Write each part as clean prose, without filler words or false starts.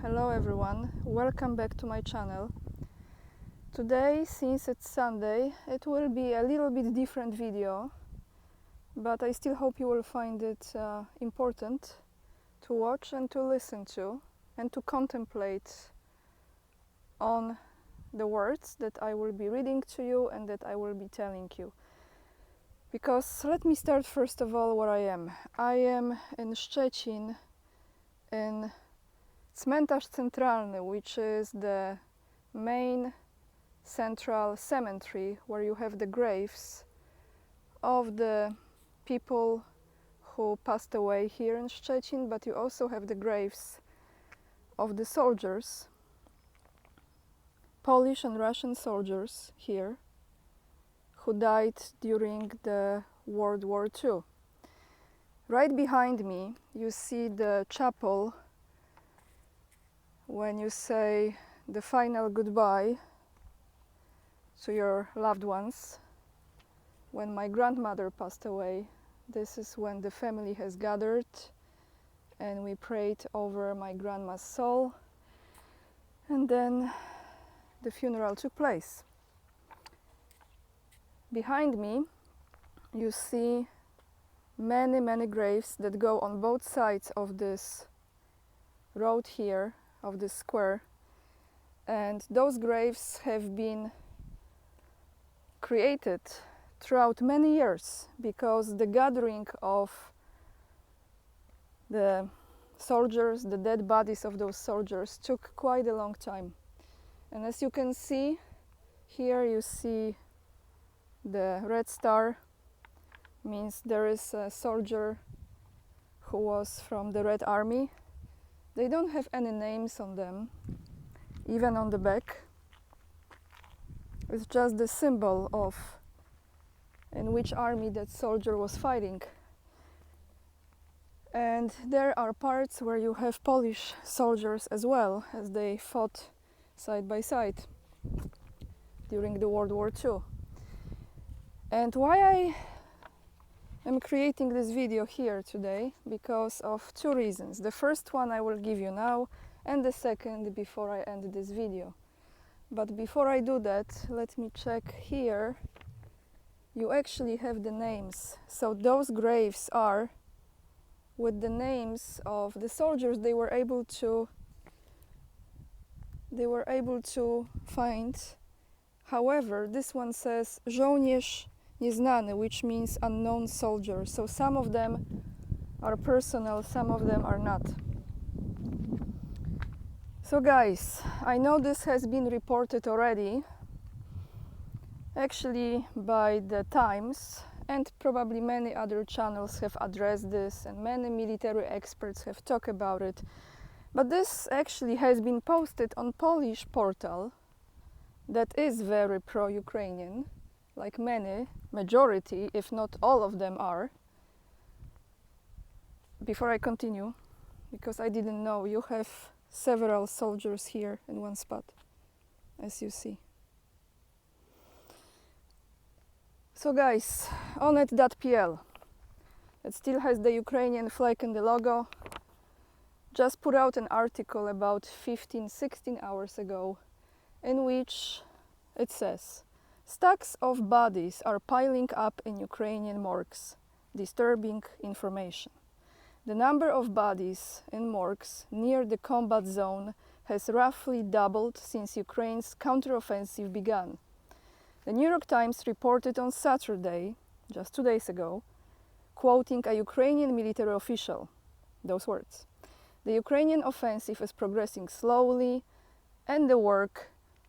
Hello everyone, welcome back to my channel. Today, since it's Sunday, it will be a little bit different video, but I still hope you will find it important to watch and to listen to and to contemplate on the words that I will be reading to you and that I will be telling you. Because let me start first of all where I am. I am in Szczecin, in Cmentarz Centralny, which is the main central cemetery where you have the graves of the people who passed away here in Szczecin, but you also have the graves of the soldiers, Polish and Russian soldiers here, who died during the World War II. Right behind me you see the chapel when you say the final goodbye to your loved ones. When my grandmother passed away, this is when the family has gathered and we prayed over my grandma's soul, and then the funeral took place. Behind me you see many graves that go on both sides of this road here, of this square, and those graves have been created throughout many years because the gathering of the soldiers, the dead bodies of those soldiers, took quite a long time. And as you can see here, you see the red star, means there is a soldier who was from the Red Army. They don't have any names on them, even on the back. It's just the symbol of in which army that soldier was fighting. And there are parts where you have Polish soldiers as well, as they fought side by side during the World War II. And why I am creating this video here today? Because of two reasons. The first one I will give you now, and the second before I end this video. But before I do that, let me check here. You actually have the names. So those graves are with the names of the soldiers they were able to find. However, this one says żołnierz nieznany, which means unknown soldier. So some of them are personal, some of them are not. So guys, I know this has been reported already, actually by the Times, and probably many other channels have addressed this and many military experts have talked about it. But this actually has been posted on Polish portal that is very pro-Ukrainian, like many, majority, if not all of them are. Before I continue, because I didn't know, you have several soldiers here in one spot, as you see. So guys, onet.pl, it still has the Ukrainian flag and the logo, just put out an article about 15-16 hours ago in which it says, stacks of bodies are piling up in Ukrainian morgues. Disturbing information. The number of bodies in morgues near the combat zone has roughly doubled since Ukraine's counteroffensive began. The New York Times reported on Saturday, just 2 days ago, quoting a Ukrainian military official, those words: "The Ukrainian offensive is progressing slowly, and the work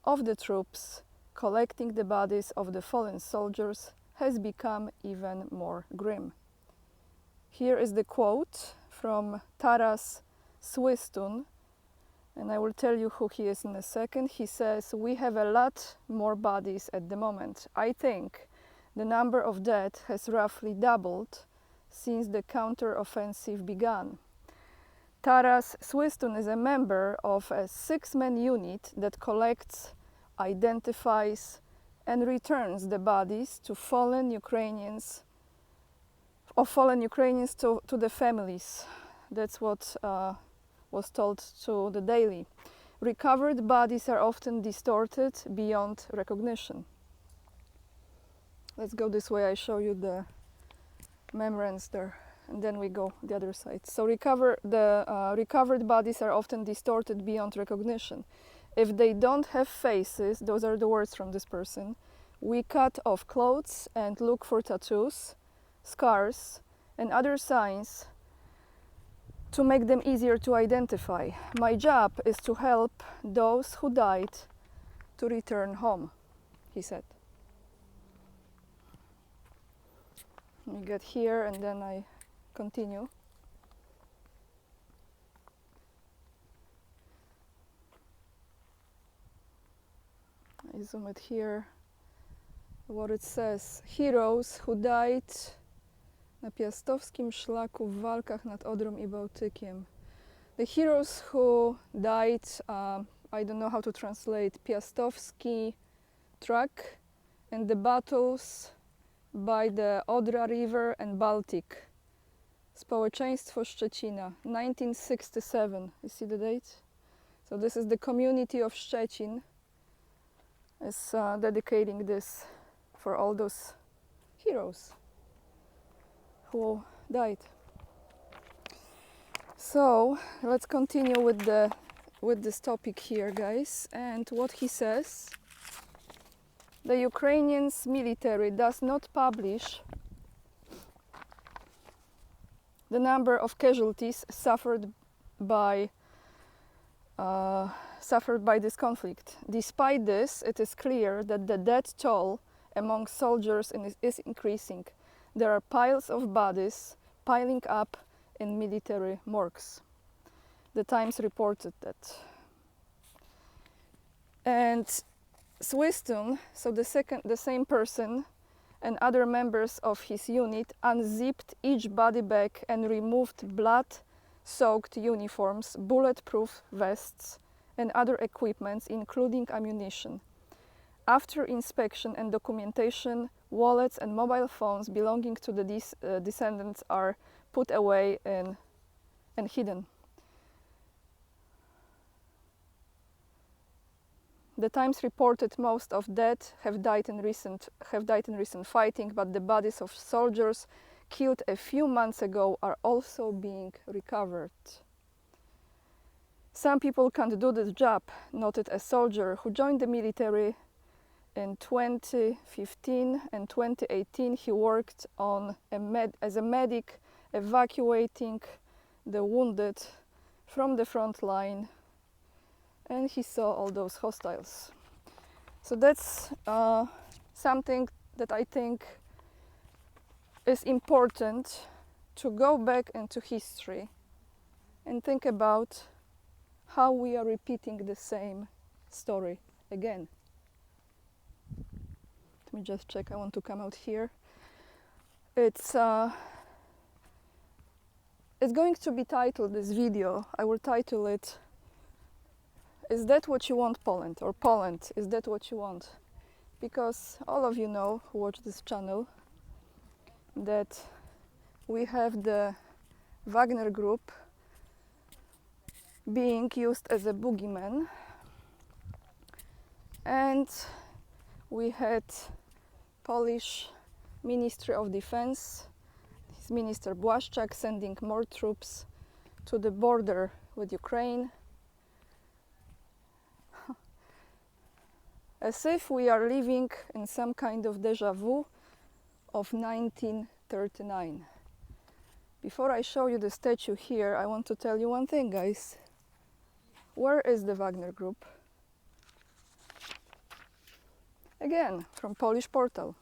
of the troops collecting the bodies of the fallen soldiers has become even more grim." Here is the quote from Taras Swistun, and I will tell you who he is in a second. He says, "We have a lot more bodies at the moment. I think the number of dead has roughly doubled since the counter-offensive began." Taras Swistun is a member of a 6-man unit that collects, identifies, and returns the bodies to fallen Ukrainians to the families. That's what was told to the Daily. Recovered bodies are often distorted beyond recognition. Let's go this way, I show you the membranes there, and then we go the other side. So recovered bodies are often distorted beyond recognition. If they don't have faces, those are the words from this person, we cut off clothes and look for tattoos, scars, and other signs to make them easier to identify. My job is to help those who died to return home, he said. We get here and then I continue. I zoom it here. What it says: heroes who died na piastowskim szlaku w walkach nad Odrą i Bałtykiem. The heroes who died, I don't know how to translate, Piastowski track and the battles by the Odra River and Baltic. Społeczeństwo Szczecina, 1967. You see the date? So this is the community of Szczecin is dedicating this for all those heroes who died. So let's continue with this topic here, guys. And what he says: the Ukrainians military does not publish the number of casualties suffered by this conflict. Despite this, it is clear that the death toll among soldiers is increasing. There are piles of bodies piling up in military morgues. The Times reported that. And Swiston, so the same person, and other members of his unit unzipped each body bag and removed blood-soaked uniforms, bulletproof vests, and other equipment, including ammunition. After inspection and documentation, wallets and mobile phones belonging to the descendants are put away and hidden. The Times reported most of dead have died in recent fighting, but the bodies of soldiers killed a few months ago are also being recovered. Some people can't do this job, noted a soldier who joined the military in 2015 and 2018. He worked as a medic, evacuating the wounded from the front line, and he saw all those hostiles. So that's something that I think is important, to go back into history and think about how we are repeating the same story again. Let me just check, I want to come out here. It's going to be titled, this video, I will title it, "Is that what you want, Poland?" or "Poland, is that what you want?" Because all of you know, who watch this channel, that we have the Wagner Group being used as a boogeyman, and we had Polish Ministry of Defense, his Minister Błaszczak, sending more troops to the border with Ukraine, as if we are living in some kind of déjà vu of 1939. Before I show you the statue here, I want to tell you one thing, guys. Where is the Wagner Group? Again, from Polish portal.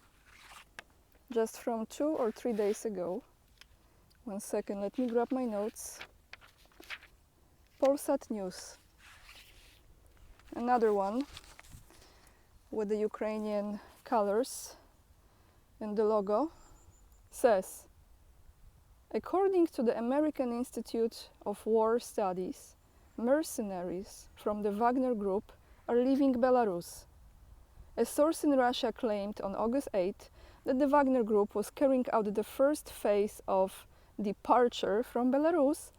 Just from 2 or 3 days ago. 1 second, let me grab my notes. Polsat News. Another one with the Ukrainian colors and the logo says, according to the American Institute of War Studies, mercenaries from the Wagner Group are leaving Belarus. A source in Russia claimed on August 8 that the Wagner Group was carrying out the first phase of departure from Belarus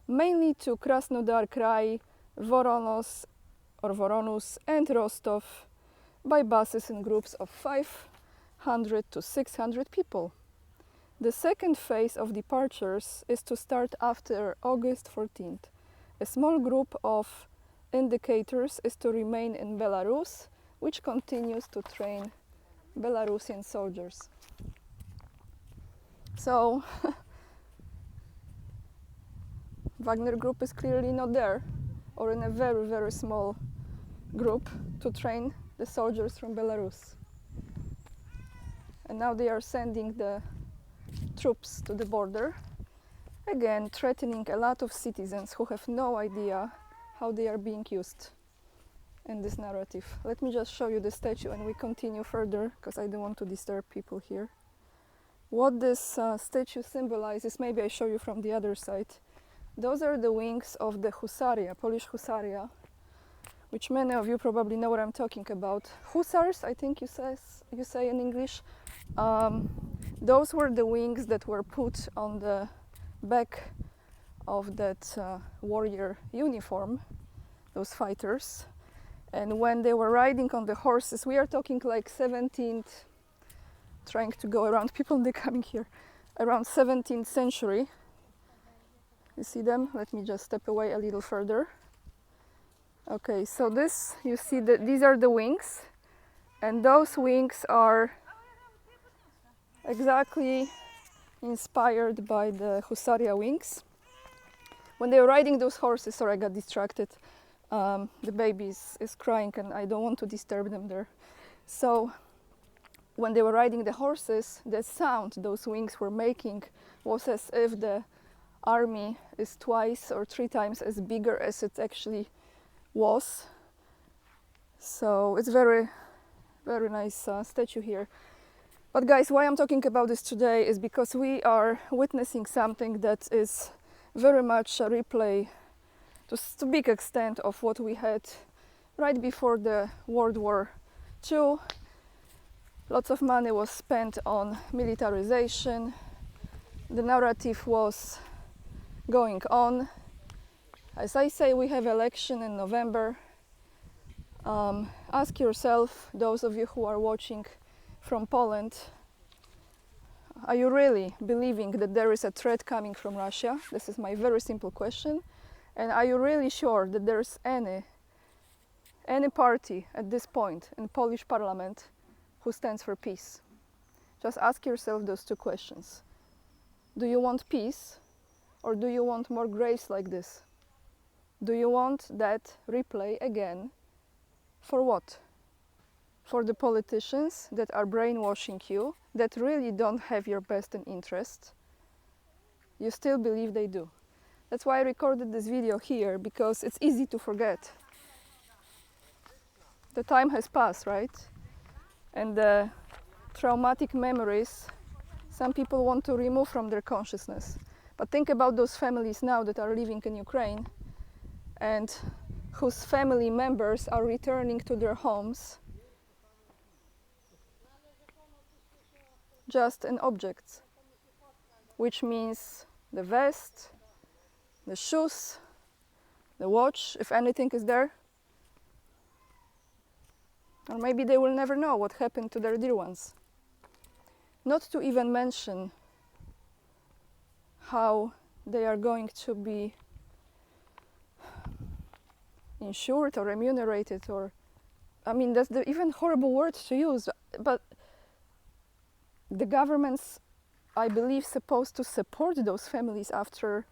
mainly to Krasnodar Krai, Voronezh and Rostov by buses in groups of 500 to 600 people. The second phase of departures is to start after August 14th. A small group of indicators is to remain in Belarus, which continues to train Belarusian soldiers. So, Wagner Group is clearly not there, or in a very, very small group to train the soldiers from Belarus. And now they are sending the troops to the border, again threatening a lot of citizens who have no idea how they are being used in this narrative. Let me just show you the statue and we continue further, because I don't want to disturb people here. What this statue symbolizes, maybe I show you from the other side. Those are the wings of the Husaria, Polish Husaria, which many of you probably know what I'm talking about. Hussars, I think you say in English. Those were the wings that were put on the back of that warrior uniform, those fighters. And when they were riding on the horses, we are talking like 17th, trying to go around people, they're coming here, around 17th century. You see them? Let me just step away a little further. Okay, so this, you see that these are the wings, and those wings are exactly inspired by the Husaria wings. When they were riding those horses, sorry, I got distracted. The baby is crying and I don't want to disturb them there. So when they were riding the horses, the sound those wings were making was as if the army is 2 or 3 times as bigger as it actually was. So it's very, very nice statue here. But guys, why I'm talking about this today is because we are witnessing something that is very much a replay to a big extent of what we had right before the World War II. Lots of money was spent on militarization. The narrative was going on. As I say, we have election in November. Ask yourself, those of you who are watching from Poland, are you really believing that there is a threat coming from Russia? This is my very simple question. And are you really sure that there's any party at this point in Polish parliament who stands for peace? Just ask yourself those 2 questions. Do you want peace, or do you want more graves like this? Do you want that replay again? For what? For the politicians that are brainwashing you, that really don't have your best interest? You still believe they do. That's why I recorded this video here, because it's easy to forget. The time has passed, right? And the traumatic memories, some people want to remove from their consciousness. But think about those families now that are living in Ukraine and whose family members are returning to their homes just in objects, which means the vest, the shoes, the watch, if anything is there. Or maybe they will never know what happened to their dear ones. Not to even mention how they are going to be insured or remunerated, or, I mean, that's the even horrible word to use, but the government's, I believe, supposed to support those families after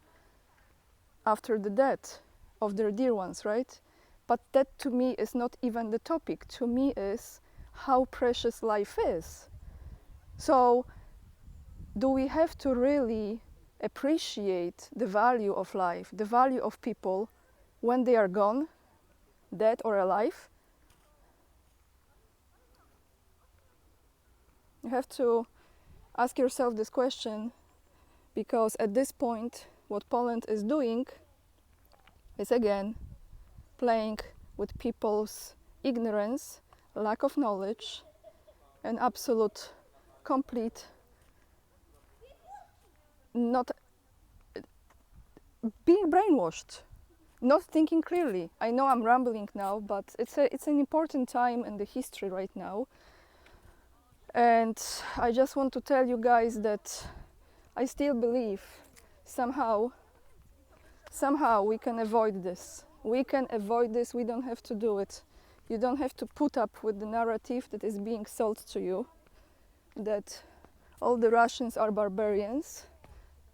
the death of their dear ones, right? But that to me is not even the topic. To me is how precious life is. So do we have to really appreciate the value of life, the value of people when they are gone, dead or alive? You have to ask yourself this question, because at this point what Poland is doing is again playing with people's ignorance, lack of knowledge, and absolute, complete, not being brainwashed, not thinking clearly. I know I'm rambling now, but it's an important time in the history right now. And I just want to tell you guys that I still believe somehow we can avoid this. We can avoid this, we don't have to do it. You don't have to put up with the narrative that is being sold to you, that all the Russians are barbarians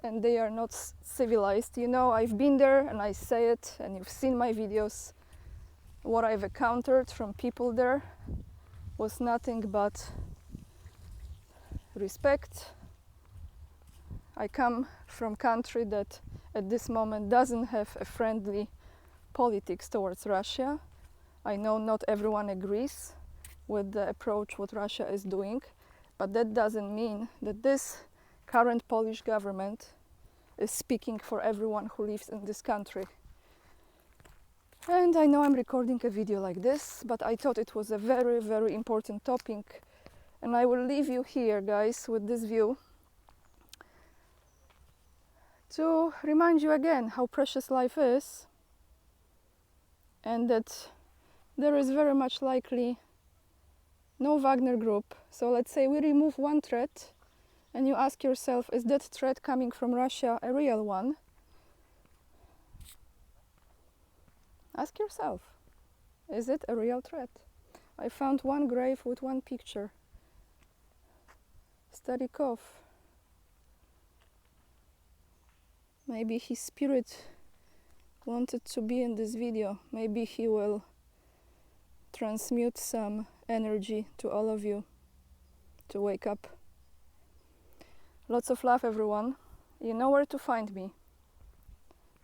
and they are not civilized. You know, I've been there and I say it, and you've seen my videos. What I've encountered from people there was nothing but respect. I come from a country that at this moment doesn't have a friendly politics towards Russia. I know not everyone agrees with the approach what Russia is doing, but that doesn't mean that this current Polish government is speaking for everyone who lives in this country. And I know I'm recording a video like this, but I thought it was a very, very important topic, and I will leave you here, guys, with this view to remind you again how precious life is, and that there is very much likely no Wagner group. So let's say we remove one threat, and you ask yourself, is that threat coming from Russia a real one? Ask yourself, is it a real threat? I found one grave with one picture. Starikov. Maybe his spirit wanted to be in this video. Maybe he will transmute some energy to all of you to wake up. Lots of love, everyone. You know where to find me.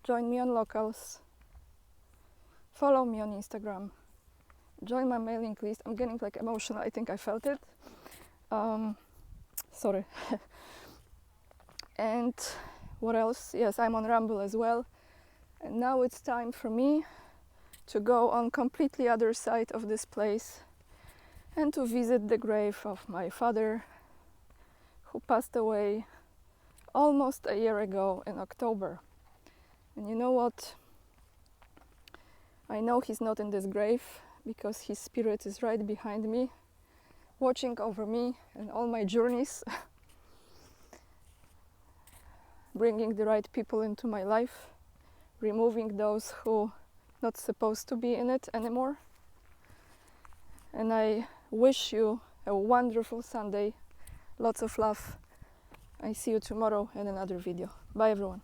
Join me on Locals. Follow me on Instagram. Join my mailing list. I'm getting like emotional. I think I felt it. Sorry. And what else? Yes, I'm on Rumble as well. And now it's time for me to go on completely other side of this place and to visit the grave of my father, who passed away almost a year ago in October. And you know what? I know he's not in this grave because his spirit is right behind me, watching over me and all my journeys, bringing the right people into my life, removing those who not supposed to be in it anymore. And I wish you a wonderful Sunday. Lots of love. I see you tomorrow in another video. Bye, everyone.